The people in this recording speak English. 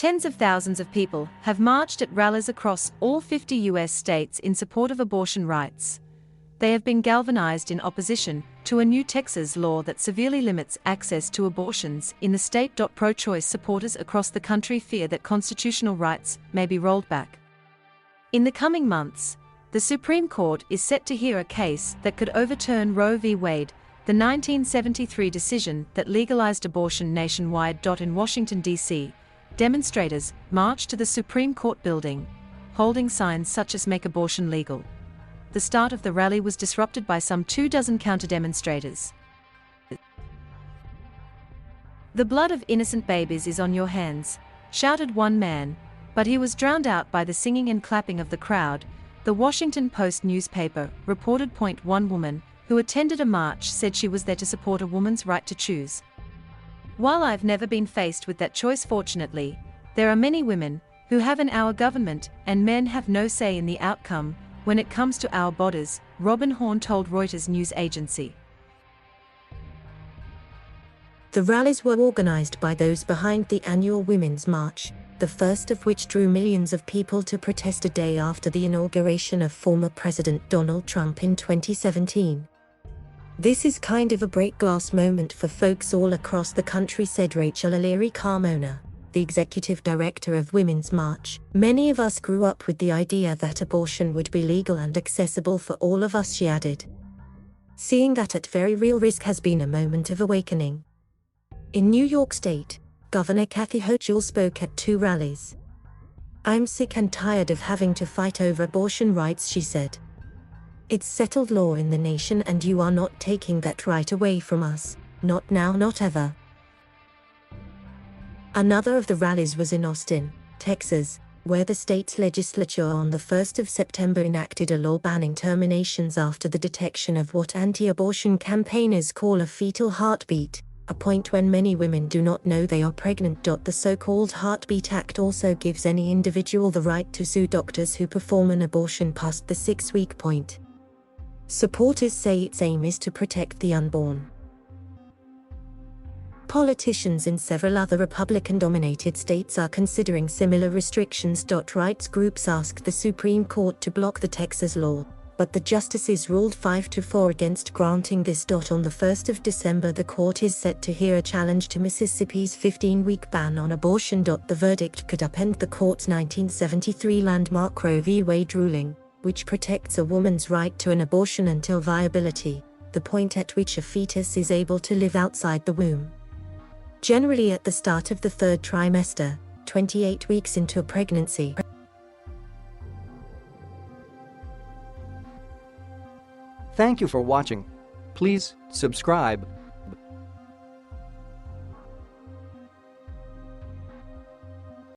Tens of thousands of people have marched at rallies across all 50 U.S. states in support of abortion rights. They have been galvanized in opposition to a new Texas law that severely limits access to abortions in the state. Pro-choice supporters across the country fear that constitutional rights may be rolled back. In the coming months, the Supreme Court is set to hear a case that could overturn Roe v. Wade, the 1973 decision that legalized abortion nationwide. In Washington, D.C., demonstrators marched to the Supreme Court building, holding signs such as "Make Abortion Legal." The start of the rally was disrupted by some 24 counter-demonstrators. "The blood of innocent babies is on your hands," shouted one man, but he was drowned out by the singing and clapping of the crowd. The Washington Post newspaper reported. One woman who attended a march said she was there to support a woman's right to choose. "While I've never been faced with that choice, fortunately, there are many women who have in our government, and men have no say in the outcome when it comes to our bodies," Robin Horn told Reuters news agency. The rallies were organized by those behind the annual Women's March, the first of which drew millions of people to protest a day after the inauguration of former President Donald Trump in 2017. "This is kind of a break-glass moment for folks all across the country," said Rachel O'Leary Carmona, the executive director of Women's March. "Many of us grew up with the idea that abortion would be legal and accessible for all of us," she added. "Seeing that at very real risk has been a moment of awakening." In New York State, Governor Kathy Hochul spoke at 2 rallies. "I'm sick and tired of having to fight over abortion rights," she said. "It's settled law in the nation and you are not taking that right away from us, not now, not ever." Another of the rallies was in Austin, Texas, where the state's legislature on the 1st of September enacted a law banning terminations after the detection of what anti-abortion campaigners call a fetal heartbeat, a point when many women do not know they are pregnant. The so-called Heartbeat Act also gives any individual the right to sue doctors who perform an abortion past the 6-week point. Supporters say its aim is to protect the unborn. Politicians in several other Republican-dominated states are considering similar restrictions. Rights groups asked the Supreme Court to block the Texas law, but the justices ruled 5-4 against granting this. On the 1st of December, the court is set to hear a challenge to Mississippi's 15-week ban on abortion. The verdict could upend the court's 1973 landmark Roe v. Wade ruling, which protects a woman's right to an abortion until viability, the point at which a fetus is able to live outside the womb. Generally at the start of the 3rd trimester, 28 weeks into a pregnancy. Thank you for watching. Please subscribe